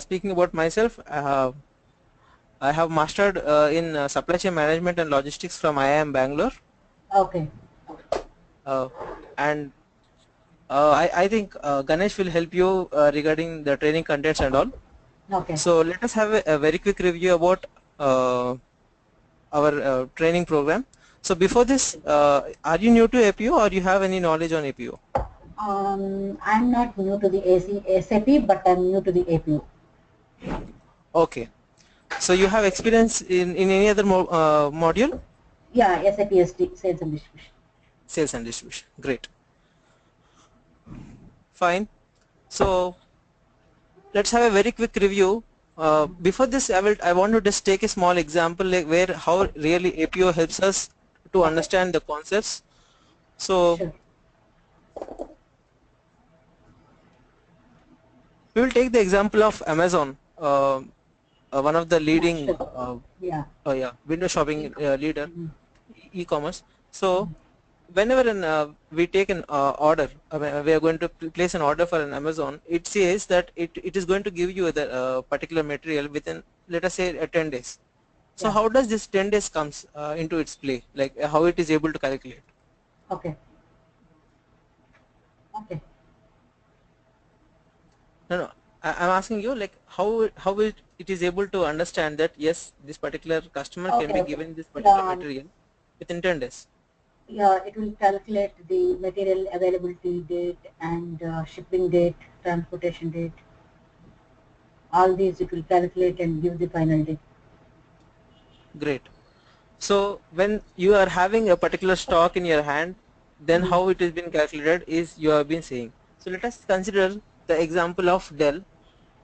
speaking about myself, I have mastered in supply chain management and logistics from IIM Bangalore, Okay. uh, and I think Ganesh will help you regarding the training contents and all. Okay. So let us have a very quick review about our training program. So before this, are you new to APO or you have any knowledge on APO? I'm not new to the SAP, but I'm new to the APU. Okay. So you have experience in any other module? Yeah, SAP SD, sales and distribution. Sales and distribution. Great. Fine. So let's have a very quick review. Before this, I want to just take a small example like where how really APO helps us to Okay. understand the concepts. So Sure. we will take the example of Amazon, one of the Yeah, leading sure. Yeah. window shopping leader, Mhm. e-commerce. So whenever we take an order, we are going to place an order for an Amazon, it says that it is going to give you the particular material within, let us say, 10 days. So Yeah. how does this 10 days comes into its play, like how it is able to calculate? Okay. Okay. No, no, I'm asking you like how it is able to understand that yes, this particular customer can Okay. be Okay. given this particular Yeah. material within 10 days. Yeah, it will calculate the material availability date and shipping date, transportation date. All these it will calculate and give the final date. Great. So when you are having a particular stock in your hand, then Mm. how it has been calculated is you have been saying. So let us consider the example of Dell,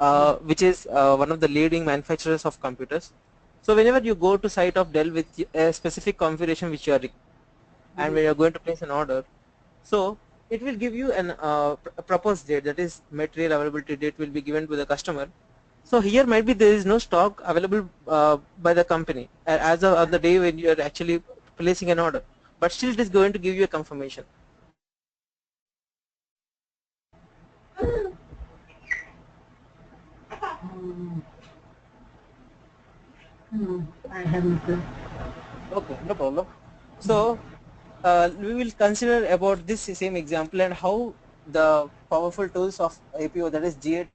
Yeah. which is one of the leading manufacturers of computers. So whenever you go to site of Dell with a specific configuration which you are and Mhm. when you are going to place an order, so it will give you an a proposed date, that is material availability date will be given to the customer. So here might be there is no stock available by the company as of on the day when you are actually placing an order, but still it is going to give you a confirmation. Mm. I have no clue. Okay, no problem. So we will consider about this same example and how the powerful tools of APO, that is GATP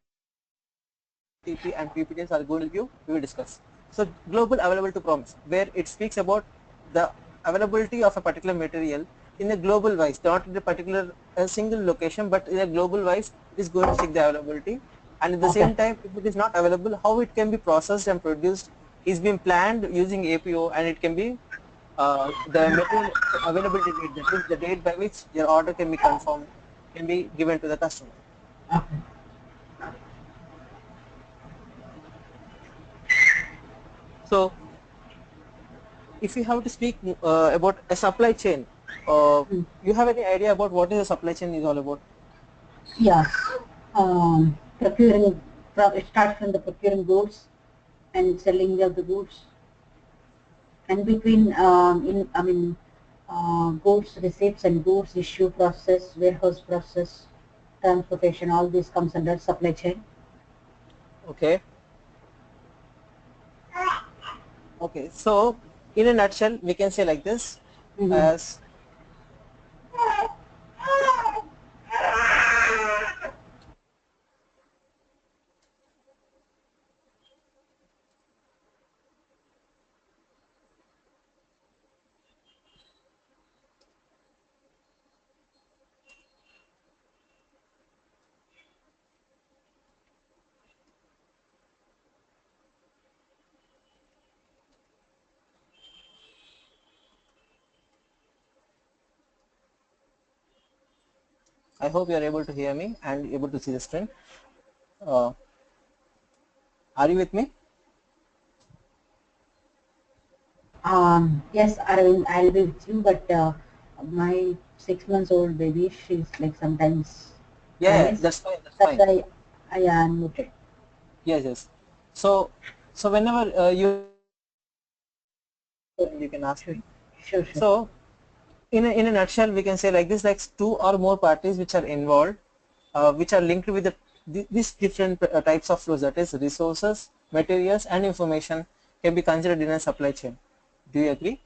and PPTs, are going to help you. We will discuss. So global available to promise, where it speaks about the availability of a particular material in a global wise, not in a particular single location, but in a global wise, it is going to check the availability. And at the Okay. same time, if it is not available, how it can be processed and produced is being planned using APO, and it can be the material availability date, that is the date by which your order can be confirmed, can be given to the customer. Okay. So if you have to speak about a supply chain, Mm. you have any idea about what is a supply chain is all about? Yeah. Procuring. It starts from the procuring goods and selling of the goods, and between goods receipts and goods issue process, warehouse process, transportation. All this comes under supply chain. Okay. Okay. So in a nutshell, we can say like this, Mm-hmm. as I hope you are able to hear me and able to see the screen. Uh, are you with me? Yes, Arvind, I'll be with you, but my 6 months old baby, she's like sometimes Yeah, yeah, cries. that's fine. That's That's fine. why I am muted. Yes, yes. So, so whenever you have any questions or queries, then you can ask Sure, me. sure, sure. So, in a nutshell, we can say like this: like two or more parties which are involved, which are linked with the these different types of flows, that is resources, materials and information, can be considered in a supply chain. Do you agree?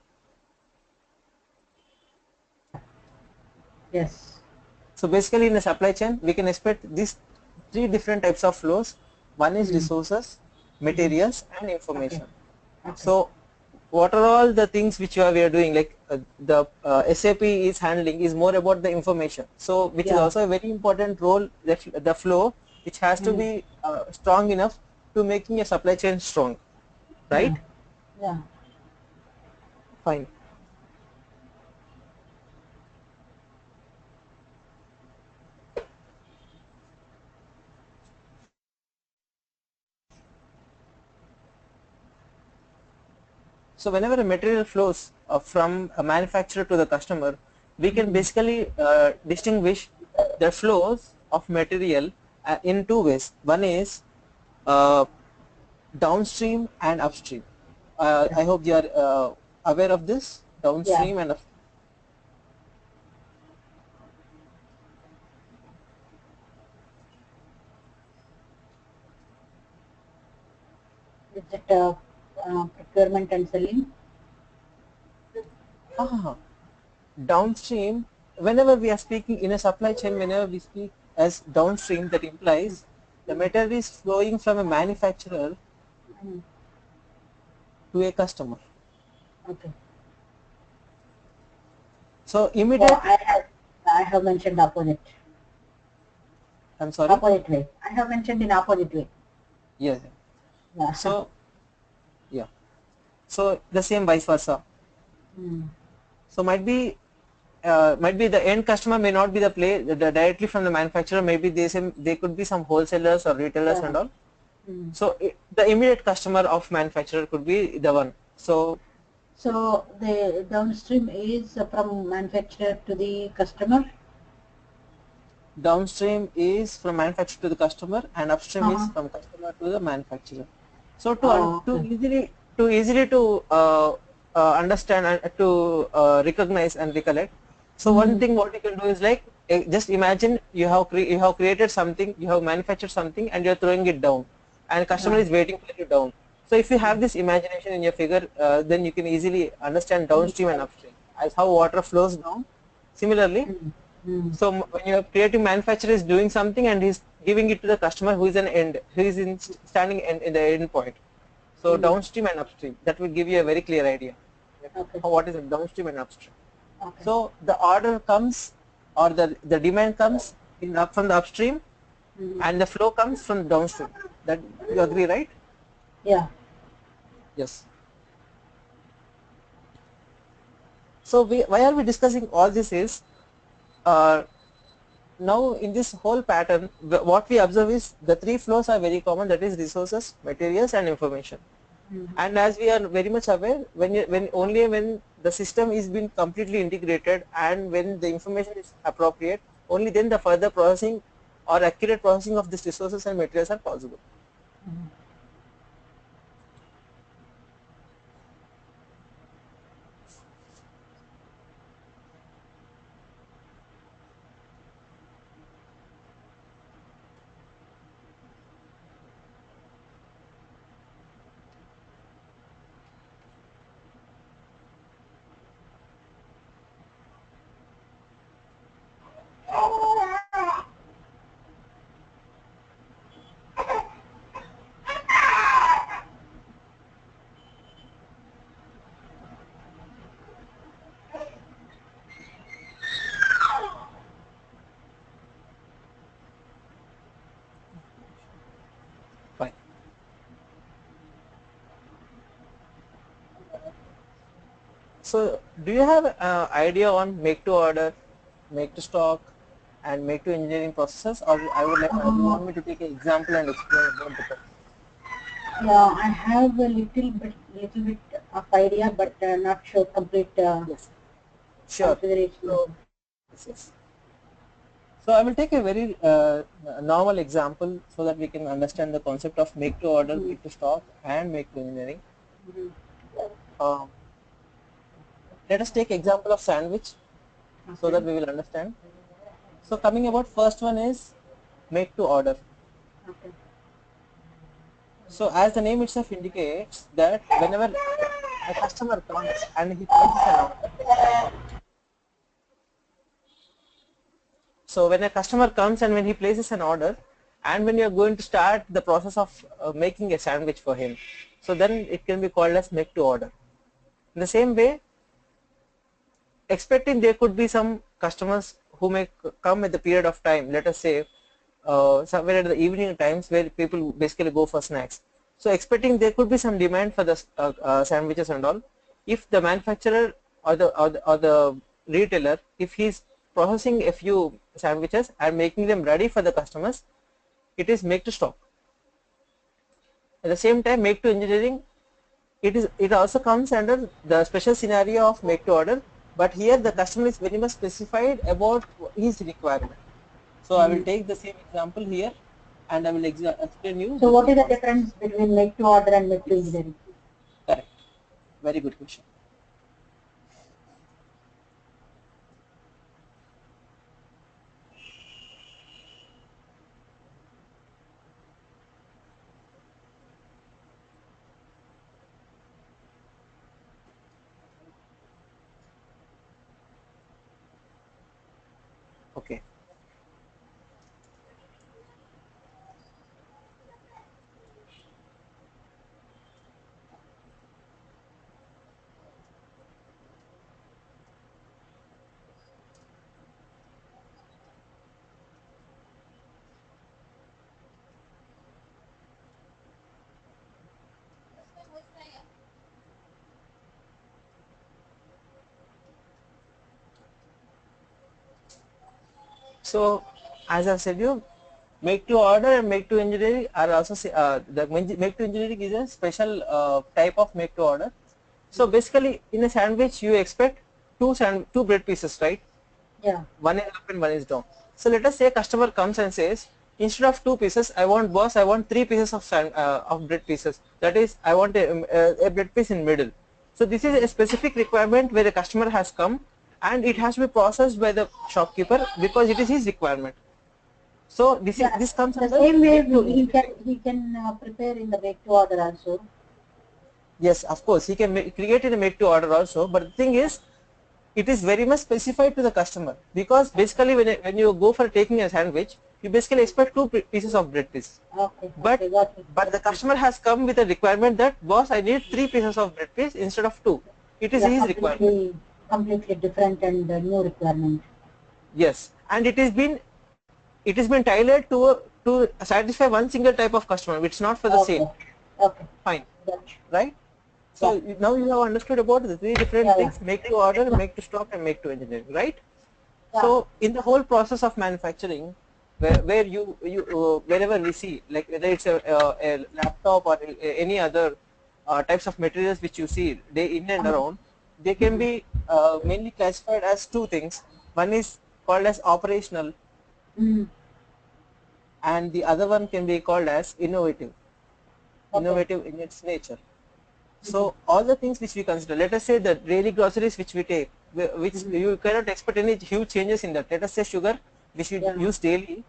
Yes. So basically in a supply chain we can expect these three different types of flows. One is Mm. resources, Mm. materials and Okay. information. Okay. So what are all the things which we are doing, like the SAP is handling is more about the information, so which is Yeah. also a very important role, the flow which has to Mm. be strong enough to making a supply chain strong, Yeah. right? Yeah. Fine. So whenever a material flows from a manufacturer to the customer, we can Mm. basically distinguish the flows of material in two ways. One is uh, downstream and upstream. Yeah. I hope you are aware of this, Yeah. downstream and upstream. Is it procurement and selling? Ah, downstream, whenever we are speaking in a supply chain, whenever we speak as downstream, that Mm. implies the Mm. material is flowing from a manufacturer Mm. to a customer. Okay. So So immediate, I have mentioned opposite. I'm sorry. Opposite way. I have mentioned in opposite way. Yes. Yeah. So yeah. So the same vice versa. Mm. So might be the end customer may not be directly from the manufacturer. Maybe they could be some wholesalers or retailers Yeah. and all. Mm. So the immediate customer of manufacturer could be the one. So So the downstream is from manufacturer to the customer. downstream is from manufacturer to the customer, and upstream is Uh-huh. from customer to the manufacturer. So Oh, okay. to easily to understand and to recognize and recollect. So one Mm. thing what you can do is like just imagine you have created something, you have manufactured something, and you are throwing it down, and customer Yeah. is waiting for you down. So if you have Mm. this imagination in your figure, then you can easily understand downstream and Understand. upstream as how water flows down. Similarly, Mm. Mm. so when your creative manufacturer is doing something and he's giving it to the customer who is an end, who is standing in the end point. So Mm. downstream and upstream, that will give you a very clear idea. Like Okay. what is it, downstream and upstream. Okay. So the order comes, or the demand comes in up from the upstream, Mm. and the flow comes from the downstream. That you agree, right? Yeah. Yes. So why are we discussing all this is, uh, now in this whole pattern what we observe is the three flows are very common, that is resources, materials and information. Mm. And as we are very much aware, when only when the system is being completely integrated and when the information is appropriate, only then the further processing or accurate processing of these resources and materials are possible. Mm. Fine. So do you have idea on make to order, make to stock and make to engineering processes, or do you Uh, want me to take an example and explain about the process? yeah, I have a little bit of idea, but not sure complete Yes, sure. configuration of So, it. yes, yes. So I will take a very normal example so that we can understand the concept of make to order, Mm. make to stock, and make to engineering. Mm. Um, Let us take example of sandwich so Okay. that we will understand. So coming about first one is make to order. Okay. So as the name itself indicates that whenever a customer comes and he places an order, so when a customer comes and when he places an order, and when you are going to start the process of making a sandwich for him, so then it can be called as make to order. In the same way, expecting there could be some customers who may come at the period of time, let us say somewhere at the evening times where people basically go for snacks. So expecting there could be some demand for the sandwiches and all. If the manufacturer or the retailer, if he's processing a few sandwiches and making them ready for the customers, it is make to stock. At the same time, make to engineering, it also comes under the special scenario of make to order, but here the customer is very much specified about his requirement. So I will take the same example here and I will explain you So the what is the process. difference between make to order and make to Yes, engineering? correct. Very good question. Okay. So as I've said you, make to order and make to engineering are also the make to engineering is a special type of make to order. So basically in a sandwich you expect two bread pieces, right? Yeah. One is up and one is down. So let us say customer comes and says, instead of two pieces, I want boss, I want three pieces of bread pieces. That is, I want a bread piece in middle. So this is a specific requirement where the customer has come and it has to be processed by the shopkeeper because it is his requirement. So Yeah. this comes The under same way make to engineering. he can prepare in the make to order also. Yes, of course, he can create in a make to order also. But the thing is, it is very much specified to the customer because basically when you go for taking a sandwich, you basically expect two pieces of bread piece. Okay. But Okay. Got it. but the customer has come with a requirement that boss, I need three pieces of bread piece instead of two. It is Yeah. his requirement. Completely different and new requirement. Yes, and it has been tailored to satisfy one single type of customer. It's not for the same. Okay. Okay. Fine, Gotcha. right? So Yeah. now you have understood about the three different Yeah. Yeah. things: make to order, Yeah. make to stock, and make to engineering, right? Yeah. So in the whole process of manufacturing, where wherever we see, like whether it's a laptop or any other types of materials which you see they in and around, they can be mainly classified as two things. One is called as operational, Mm. and the other one can be called as innovative. Okay. Innovative in its nature. So all the things which we consider, let us say the daily groceries which we take, which Mm-hmm. you cannot expect any huge changes in that. Let us say sugar, which we Yeah. use daily.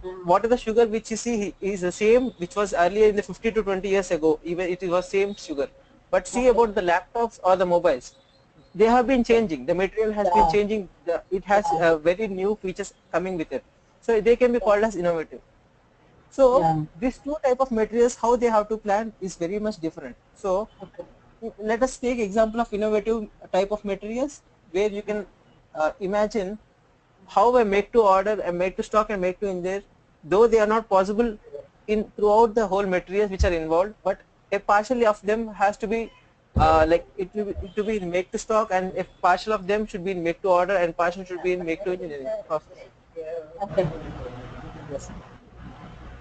Mm. What is the sugar which you see is the same which was earlier in the 50 to 20 years ago. Even it was same sugar. But see Okay. about the laptops or the mobiles, they have been changing. The material has been Yeah. changing. It has Yeah. very new features coming with it. So they can be Yeah. called as innovative. So Yeah. these two type of materials, how they have to plan is very much different. So Okay. let us take example of innovative type of materials where you can imagine how a make to order, a make to stock and make to engineer, though they are not possible in throughout the whole materials which are involved, but a partially of them has to be like it to be in make to stock, and a partial of them should be in make to order and partial should be in make to engineering process. Okay. Yes,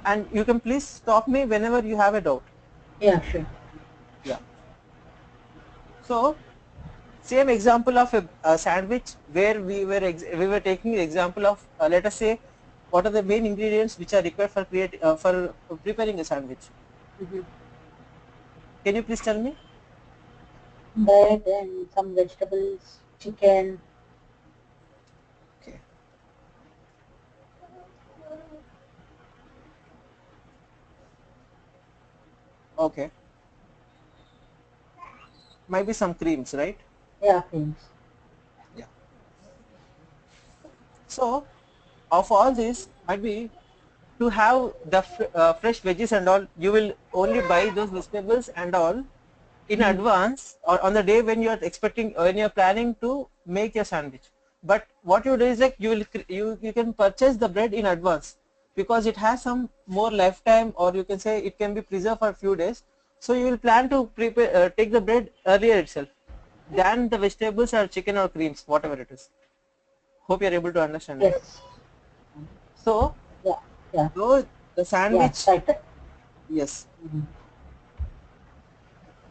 and you can please stop me whenever you have a doubt. Yeah. Sure. Yeah. So same example of a sandwich where we were taking the example of let us say what are the main ingredients which are required for preparing a sandwich. Mm-hmm. Can you please tell me? Bread and some vegetables, chicken. Okay. Okay. Might be some creams, right? Yeah, creams. Yeah. So of all this, might be to have the fresh veggies and all, you will only buy those vegetables and all in advance, or on the day when you are expecting, when you are planning to make your sandwich. But what you do is like you can purchase the bread in advance, because it has some more lifetime, or you can say it can be preserved for a few days. So you will plan to prepare, take the bread earlier itself than the vegetables or chicken or creams, whatever it is. Hope you are able to understand, right? Yes. So Yeah. Yeah. though the Yeah. sandwich, Right. yes, Mhm.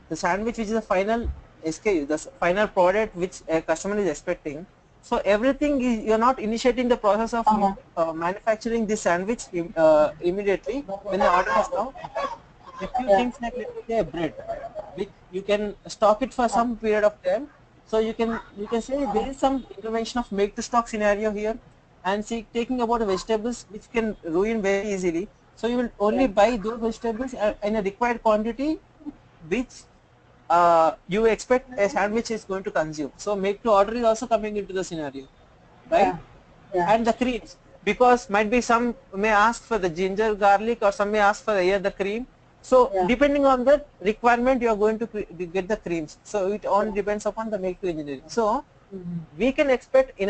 the sandwich which is the final SKU, the final product which a customer is expecting. So everything is, you're not initiating the process of Uh-huh. manufacturing this sandwich immediately when the order is now. A few Yeah. things like, let us say, bread, which you can stock it for some period of time. So you can say there is some intervention of make to stock scenario here, and see taking about the vegetables which can ruin very easily. So you will only Yeah. buy those vegetables in a required quantity which you expect a sandwich is going to consume. So make to order is also coming into the scenario, right? Yeah. Yeah. And the creams, because might be some may ask for the ginger garlic, or some may ask for the cream. So Yeah. depending on the requirement, you are going to get the creams. So it all Yeah. depends upon the make to engineering. So Mhm. we can expect in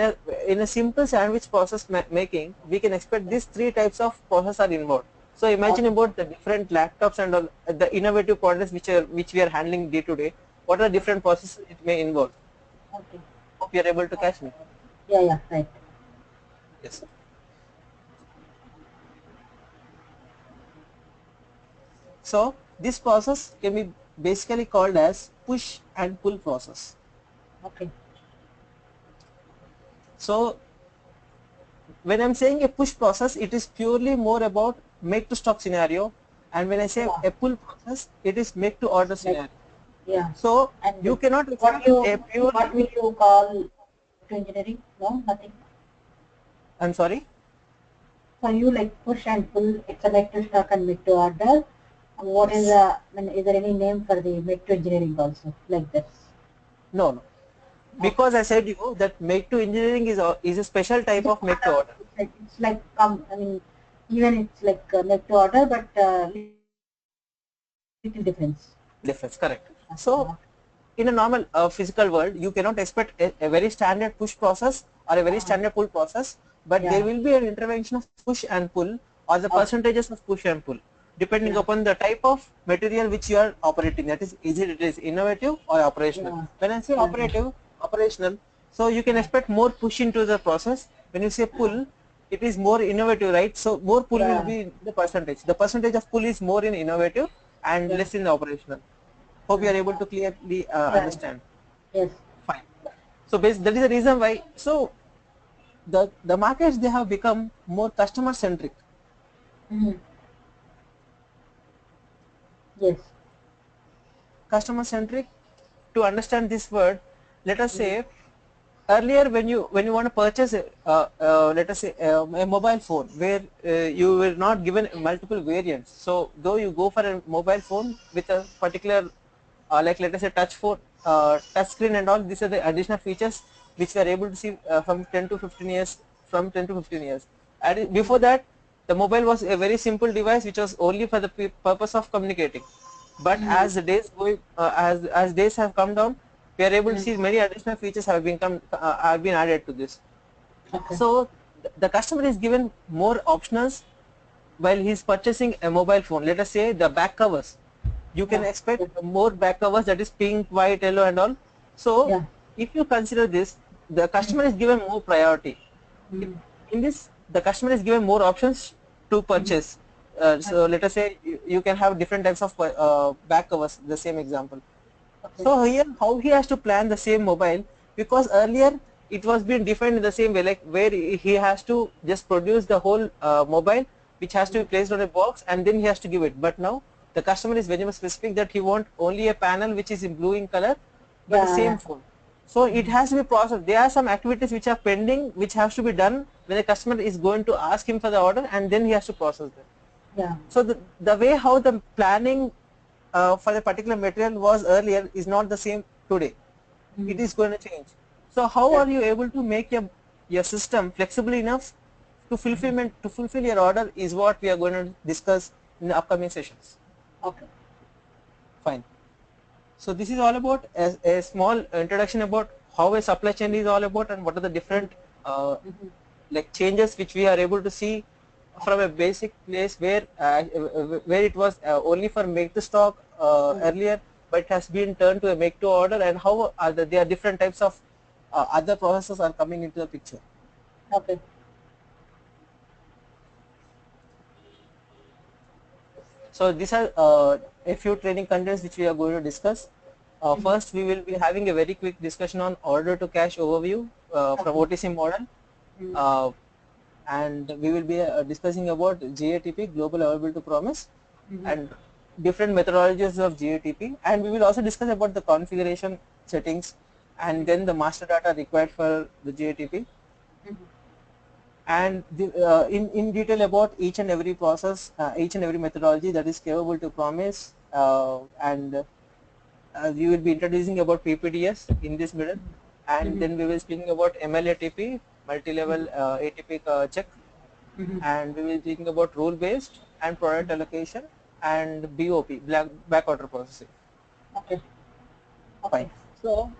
a simple sandwich process making, we can expect these three types of process are involved. So imagine Okay. about the different laptops and all, the innovative products which we are handling day to day. What are different processes it may involve? Okay. Hope you are able to catch me. Yeah. Yeah. Right. Yes. So this process can be basically called as push and pull process. Okay. So when I'm saying a push process, it is purely more about make to stock scenario, and when I say Yeah. a pull process, it is make to order Like. scenario. Yeah. So you And cannot what expect you a what purely, will you call to engineering? No, nothing. I'm sorry, For you, like push and pull, it's a make to stock and make to order. And what is yes, is there any name for the make to engineering also like this? no, Okay. because I said you that make to engineering is a special It's type a of make to part of, order. it's like I mean, even it's like make to order, but little difference. Difference, correct. Okay. So in a normal physical world, you cannot expect a very standard push process or a very Uh, standard pull process, but there yeah. will be an intervention of push and pull, or the Okay. percentages of push and pull, depending Yeah. upon the type of material which you are operating. That is, either it is innovative or operational. Yeah. When I say Yeah. Yeah. operative, operational, so you can expect more push into the process. When you say pull, it is more innovative, right? So more pull will Yeah. be the percentage. The percentage of pull is more in innovative and Yeah. less in the operational. Hope you Yeah. are able to clearly Yeah. understand. Yes. Fine. So that is the reason why. So the markets, they have become more customer centric. Mhm. Yes. Customer centric. To understand this word, let us Mhm. say earlier when you want to purchase let us say a mobile phone where you were not given multiple variants. So though you go for a mobile phone with a particular like let us say touch phone, touch screen and all, these are the additional features which we are able to see from 10 to 15 years, from 10 to 15 years. And before that, the mobile was a very simple device which was only for the purpose of communicating. But Mhm. as the days go, as days have come down, we are able to Mhm. see many additional features have been added to this. Okay. So the customer is given more options while he's purchasing a mobile phone. Let us say the back covers, you can Yeah. expect Yeah. more back covers, that is pink, white, yellow and all. So Yeah. if you consider this, the Mhm. customer is given more priority. Mhm. In this, the customer is given more options to Mhm. purchase. So Okay. let us say you can have different types of back covers, the same example. Okay. So here how he has to plan the same mobile, because earlier it was being defined in the same way, like where he has to just produce the whole mobile which has to be Mhm. placed on a box and then he has to give it. But now the customer is very much specific that he want only a panel which is in blue in color, but the Yeah. same Yeah. phone. So it Mhm. has to be processed. There are some activities which are pending which has to be done when the customer is going to ask him for the order, and then he has to process them. Yeah. So the way how the planning for the particular material was earlier is not the same today. It is going to change. So how Yeah. are you able to make your system flexible enough to fulfill your order is what we are going to discuss in the upcoming sessions. Okay. Fine. So this is all about a small introduction about how a supply chain is all about and what are the different like changes which we are able to see from a basic place where it was only for make to stock earlier, but it has been turned to a make to order, and how there are different types of other processes are coming into the picture. Okay. So these are a few training contents which we are going to discuss. First, we will be having a very quick discussion on order to cash overview from Okay. OTC model. Uh, and we will be discussing about GATP, Global Availability Promise, and different methodologies of GATP, and we will also discuss about the configuration settings and then the master data required for the GATP, and in detail about each and every process, each and every methodology that is capable to promise, and we will be introducing about PPDS in this middle, and then we will speaking about MLATP, multi-level ATP check, and we will be speaking about rule based and product allocation and BOP, back order processing. Okay. Fine. Okay. So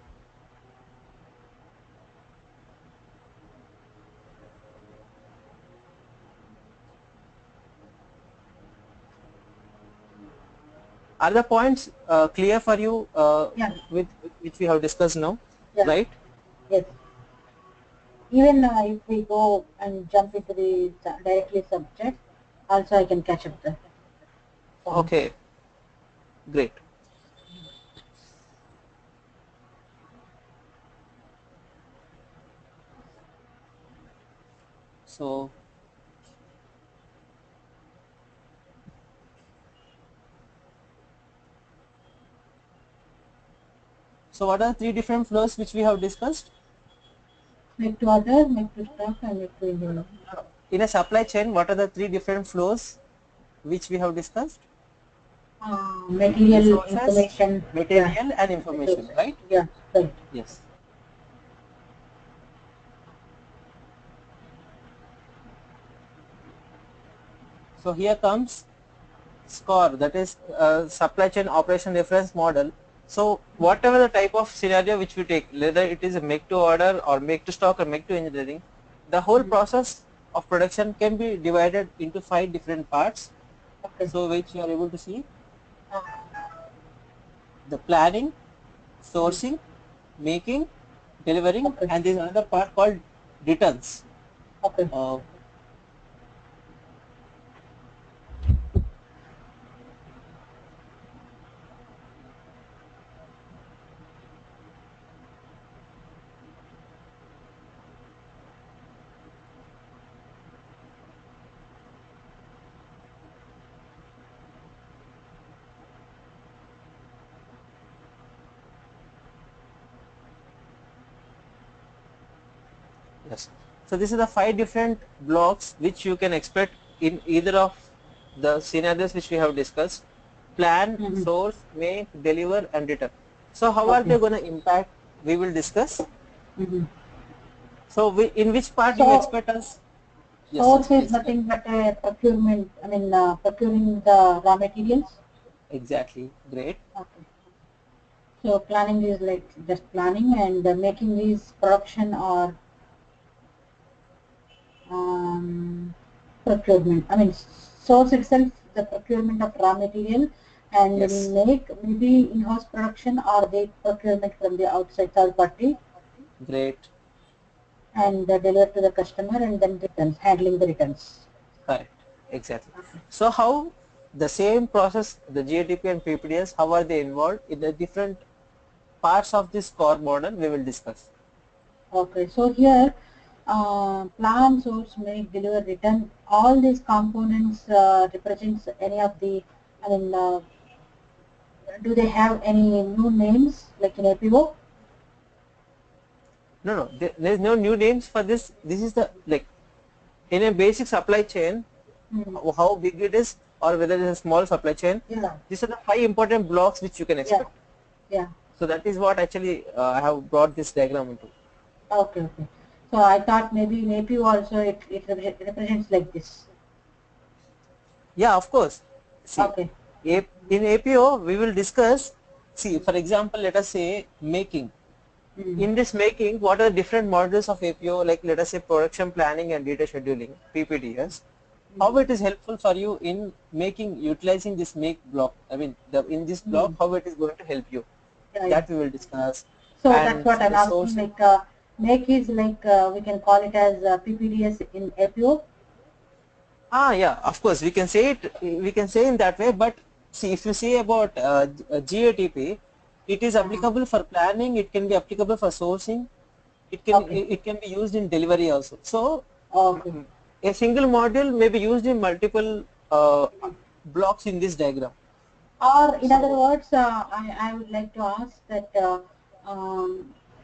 are the points clear for you Yeah. with which we have discussed now, Yeah. right? Yes. Even if we go and jump into the directly subject, also I can catch up the points. Okay, great. So what are the three different flows which we have discussed? Make to order, make to stock, and make to envelope. In a supply chain, what are the three different flows which we have discussed? Material Resources, information. Yeah. material, and information, Resources. right? Yeah. Right. Yes. So here comes SCORE, that is supply chain operation reference model. So whatever the type of scenario which we take, whether it is a make to order or make to stock or make to engineering, the whole process of production can be divided into 5 different parts. Okay. So which you are able to see: the planning, sourcing, making, delivering, Okay. and there is another part called returns. Okay. Uh, Yes. So this is the 5 different blocks which you can expect in either of the scenarios which we have discussed: plan, source, make, deliver, and return. So how are Okay. they going to impact? We will discuss. Mm-hmm. So in which part you So expect us? Yes, yes, source is please. nothing but a procurement. I mean, procuring the raw materials. Exactly. Great. Okay. So planning is like just planning, and making is production or procurement. I mean, source itself, the procurement of raw material, and Yes. make maybe in-house production or the procurement from the outside third party, Great. and deliver to the customer, and then returns, handling the returns. Correct. Exactly. Okay. So how the same process, the GATP and PPDS, how are they involved in the different parts of this core model we will discuss. Okay. So here, plan, source, make, deliver, return. All these components represents any of the. I mean, do they have any new names like in APO? No, no, there is no new names for this. This is the, like, in a basic supply chain, Hmm. how big it is. or whether it's a small supply chain. Yeah. These are the 5 important blocks which you can Yeah. expect. Yeah. So that is what actually I have brought this diagram into. Okay. Okay. So I thought maybe in APO also it represents like this. Yeah, of course. See, Okay. in APO we will discuss. See, for example, let us say making. Mm. In this making, what are the different modules of APO, like let us say production planning and data scheduling, PPDS. How it is helpful for you in making, utilizing this make block. I mean, in this block, Mm. how it is going to help you. Yeah. Yeah. That we will discuss. So that's And what for I'm the asking. sourcing, Like make is like we can call it as PPDS in APO. yeah, of course, we can say it, we can say in that way, but see, if you say about GATP, it is Uh-huh. applicable for planning, it can be applicable for sourcing, Okay. it can be used in delivery also. So Okay. a single module may be used in multiple blocks in this diagram. Or in other So words, I would like to ask that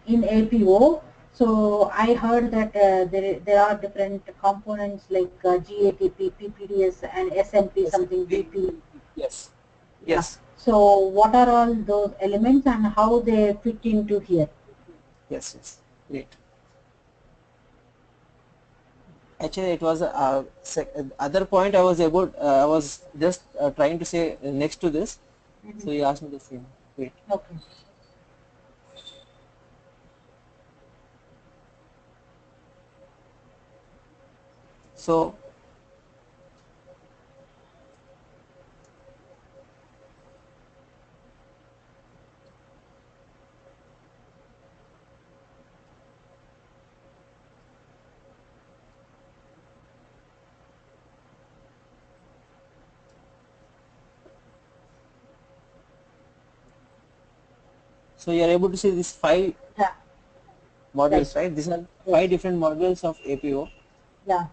in APO, so I heard that there are different components like GATP, PPDS, and SMP, something SMP, BP. yes, Yeah. yes, So what are all those elements and how they fit into here? yes, yes, great. Actually, it was other point I was about. I was just trying to say next to this. Mhm. So you asked me the same. Wait. Okay. So so you are able to see these 5 Yeah. Right. modules, right? These are 5 Yes. different modules of APO. Yeah.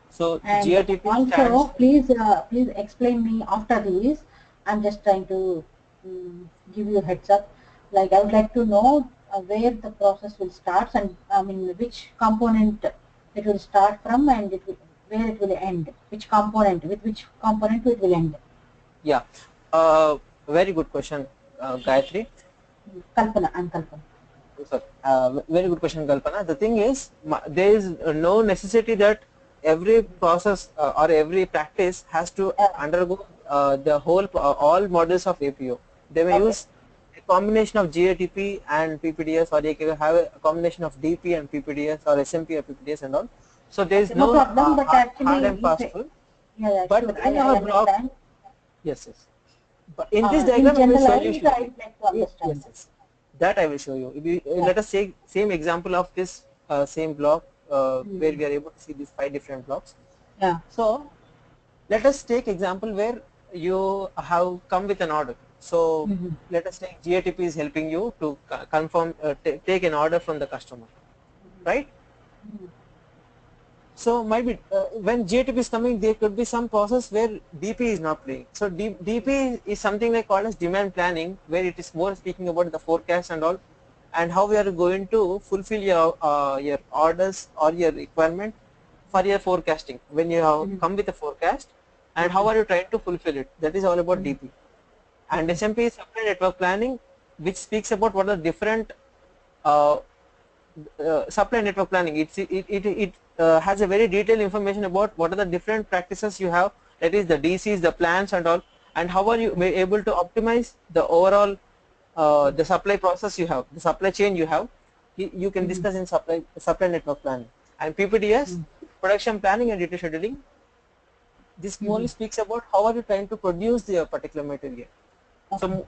So And GRTP also, stands. please explain me after this. I'm just trying to give you a heads up. Like I would like to know where the process will start and I mean which component it will start from and where it will end. Which component with which component it will end. Yeah. Very good question, Gayatri. Kalpana and Kalpana. Sorry. Very good question, Kalpana. The thing is, there is no necessity that every process or every practice has to undergo the whole all models of APO. They may Okay. use a combination of GATP and PPDS, or they can have a combination of DP and PPDS, or SMP or PPDS and all. So there is Okay. No no problem. But hard and actually, if fast rule. yeah, But sure, in I our block, understand. yes, yes. But in this In diagram, I will show you generalized, I surely. would like to Yes, understand. yes. That I will show you. Yeah. Let us take same example of this same block where Mm. we are able to see these 5 different blocks. Yeah. So let us take example where you have come with an order. So Mm-hmm. let us take GATP is helping you to confirm, take an order from the customer, right? So might be when GATP is coming, there could be some process where DP is not playing. So DP is something like called as demand planning, where it is more speaking about the forecast and all, and how we are going to fulfill your orders or your requirement for your forecasting. When you have Mm-hmm. come with a forecast, and how Okay. are you trying to fulfill it? That is all about Mm. DP. And Okay. SMP is supply network planning, which speaks about what are different uh, supply network planning. It has a very detailed information about what are the different practices you have, that is the DCs, the plans and all, and how are you able to optimize the overall the supply process you have, the supply chain you have. You can Mm-hmm. discuss in supply network planning. And PPDS, production planning and data scheduling, this Mm-hmm. only speaks about how are you trying to produce the particular material. Okay. So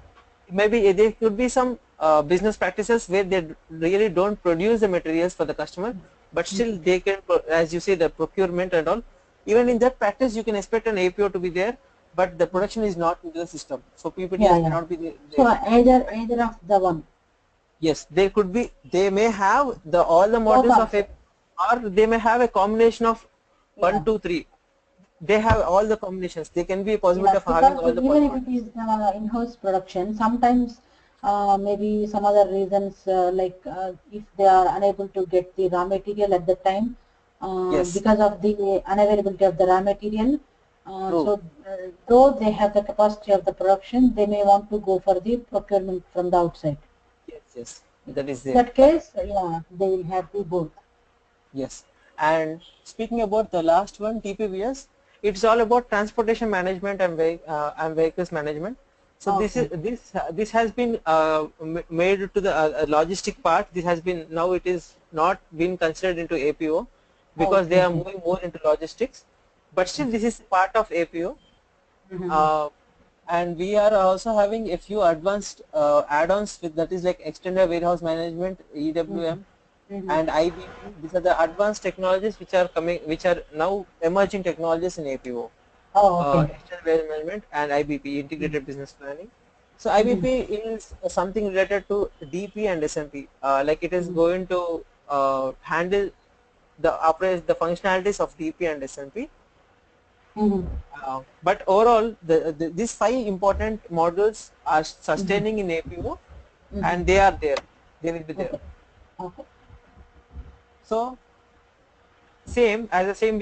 maybe there could be some business practices where they really don't produce the materials for the customer, but still they can, as you say, the procurement and all. Even in that practice, you can expect an APO to be there, but the production is not into the system. So Yeah, PPDS may yeah. not be So there. either of the one, Yes, they could be. They may have the all the both modules of also. a, or they may have a combination of Yeah. 1, 2, 3. They have all the combinations. They can be a possibility Yeah, of having because all the even if it modules. is in-house production, sometimes maybe some other reasons like if they are unable to get the raw material at the time Yes. because of the unavailability of the raw material, True. So though they have the capacity of the production, they may want to go for the procurement from the outside. Yes, yes, that is In there. that case, yeah, they will have to both. Yes. And speaking about the last one, TPVS, it's all about transportation management and vehicles management. So Okay. this has been made to the logistic part. This has been, now it is not been considered into APO because Okay. they are Okay. moving more into logistics. But still, this is part of APO. Mm-hmm. Uh, and we are also having a few advanced add-ons with, that is like extended warehouse management, Mm-hmm. EWM, Mm-hmm. and IBP. These are the advanced technologies which are coming, which are now emerging technologies in APO, Oh, okay. extended warehouse management and IBP, integrated business planning. So Mm-hmm. IBP is something related to DP and SMP. Like it is Mm-hmm. going to handle the functionalities of DP and SMP. Mm-hmm. But overall, these five important modules are Mm-hmm. sustaining in APO, Mm-hmm. and they are there. They will be there. Okay. Okay. So same as the same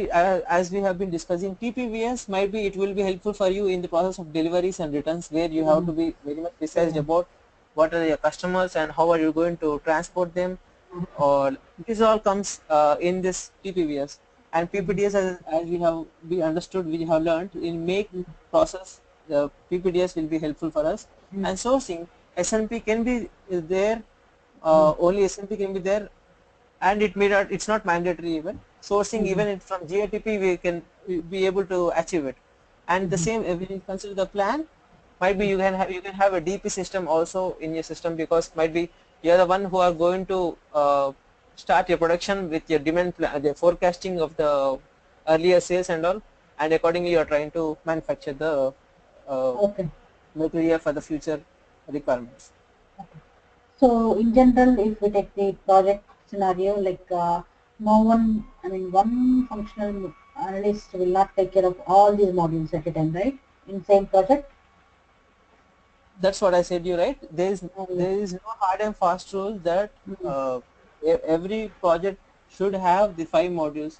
as we have been discussing, TPVS might be, it will be helpful for you in the process of deliveries and returns, where you have Mm-hmm. to be very much precise Yeah. about what are your customers and how are you going to transport them. Mm-hmm. Or this all comes in this TPVS and Mm-hmm. PPDS, as we understood, we have learned in make Mm-hmm. process. The PPDS will be helpful for us, and sourcing SNP can be there. Mm-hmm. Only SNP can be there, and it may not, it's not mandatory. Even sourcing, Mm-hmm. even from GATP, we can be able to achieve it. And the Mm-hmm. same, when you consider the plan, might be you can have a DP system also in your system, because might be you're the one who are going to start your production with your demand plan, the forecasting of the earlier sales and all, and accordingly you're trying to manufacture the uh, Okay. material for the future requirements. So in general, if we take the project scenario, like no one, I mean, one functional analyst will not take care of all these modules at a time, right? In same project. That's what I said, you right. Yeah. There is no hard and fast rule that Mm-hmm. uh, every project should have the five modules.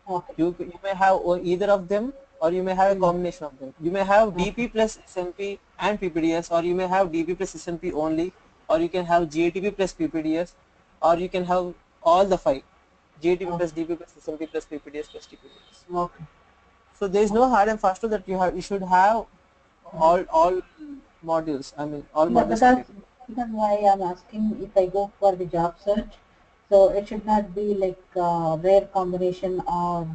Okay. You may have either of them, or you may have a Mm-hmm. combination of them. You may have Okay. DP plus SMP and PPDS, or you may have DP plus SMP only, or you can have GATP plus PPDS, or you can have all the five: GATP Okay. plus DP plus SMP plus PPDS plus TPDS. Okay. So there is no hard and fast rule that you should have Mm-hmm. all modules. I mean all Yeah, modules of because paper. why I'm asking, if I go for the job search, so it should not be like rare combination, or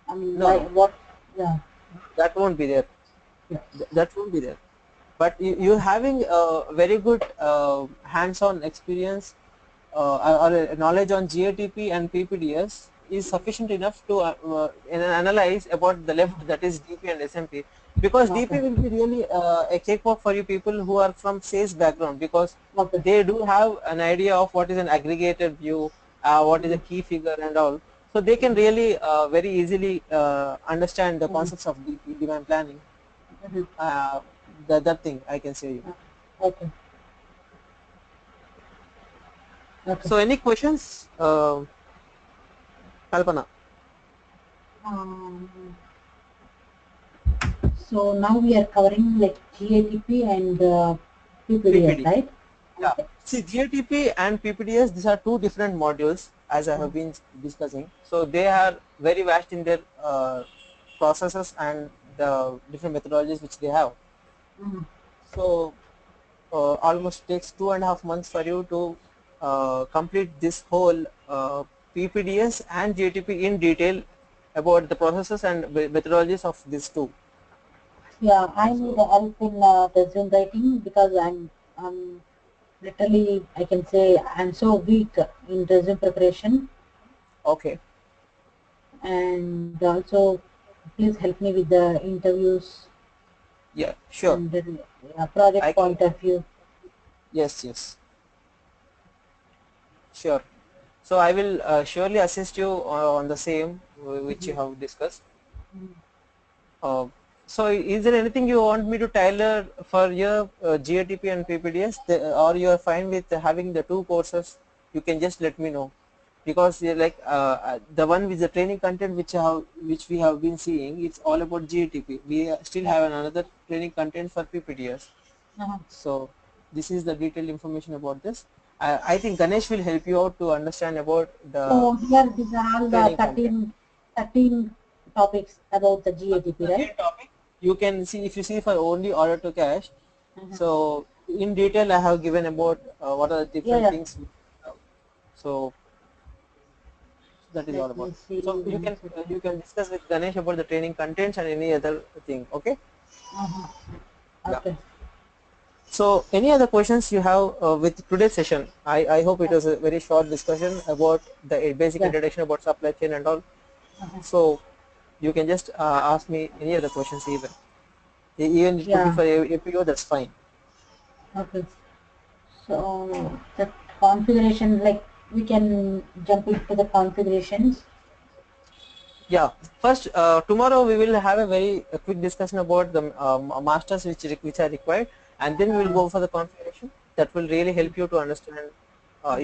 I mean, No, why no, what? Yeah. that won't be there. Yes. That won't be there. But you having a very good hands-on experience or a knowledge on GATP and PPDS is sufficient enough to analyze about the left, that is DP and SMP, because DP Okay. will be really a cakewalk for you people who are from sales background, because Okay. they do have an idea of what is an aggregated view, what is a Mm-hmm. key figure and all, so they can really very easily understand the Mm-hmm. concepts of DP, demand planning. Mm-hmm. uh, that thing I can say you. Okay. Okay. So any questions, Kalpana? Um, so now we are covering like GATP and PPDS, PPD. right? Yeah. Okay. See, GATP and PPDS, these are two different modules, as I have been discussing. So they are very vast in their processes and the different methodologies which they have. Mm-hmm. So almost takes 2.5 months for you to complete this whole PPDS and GATP in detail about the processes and methodologies of these two. Yeah, I need So help in resume writing because I'm literally, I can say I'm so weak in resume preparation, okay, and also please help me with the interviews yeah, sure. and the I project can, point of view. yes, yes, sure. So I will surely assist you on the same which you Mhm. have discussed. Uh, so is there anything you want me to tailor for your GATP and PPDS, or you are fine with having the two courses? You can just let me know. because like the one with the training content which we have been seeing, it's all about GATP. We still Yeah. have another training content for PPTS. Uh-huh. So this is the detailed information about this. I think Ganesh will help you out to understand about the So here these are all the training content. 13 topics about the GATP, The right? main topic you can see, if you see for only order to cash. Uh-huh. So in detail I have given about what are the Yeah, different yeah. things. So that is all Let about. me see So one you second. can discuss with Ganesh about the training contents and any other thing. Okay. Uh-huh. Yeah. Okay. So any other questions you have with today's session? I hope it was a very short discussion about the basic Yeah. introduction about supply chain and all. Uh-huh. So you can just ask me any other questions even. Even it could be Yeah. for APO, that's fine. Okay. So the configuration, like we can jump into the configurations. Yeah. First, tomorrow we will have a very quick discussion about the masters which are required, and then we will Uh-huh. go for the configuration. That will really help you to understand.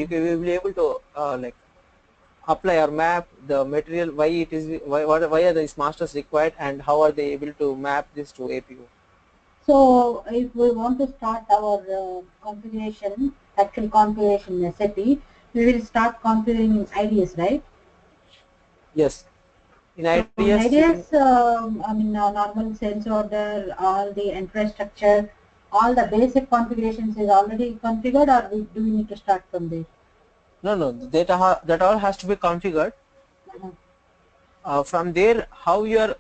You will be able to like apply or map the material, why it is why are these masters required, and how are they able to map this to APO. So if we want to start our configuration, actual configuration in SAP, we will start configuring in IDS, right? Yes. In So in IDS you can. IDS, I mean, normal sales order, all the infrastructure, all the basic configurations is already configured, or do we need to start from there? No, that all has to be configured. Uh-huh. From there, how your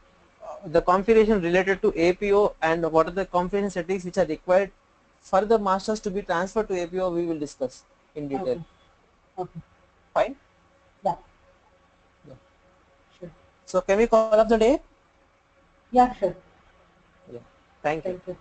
the configuration related to APO and what are the configuration settings which are required for the masters to be transferred to APO, we will discuss in detail. Okay. Okay. Fine. Yeah. Yeah. Sure. So can we call up the day? Yeah. Sure. Yeah. Thank you. Thank you.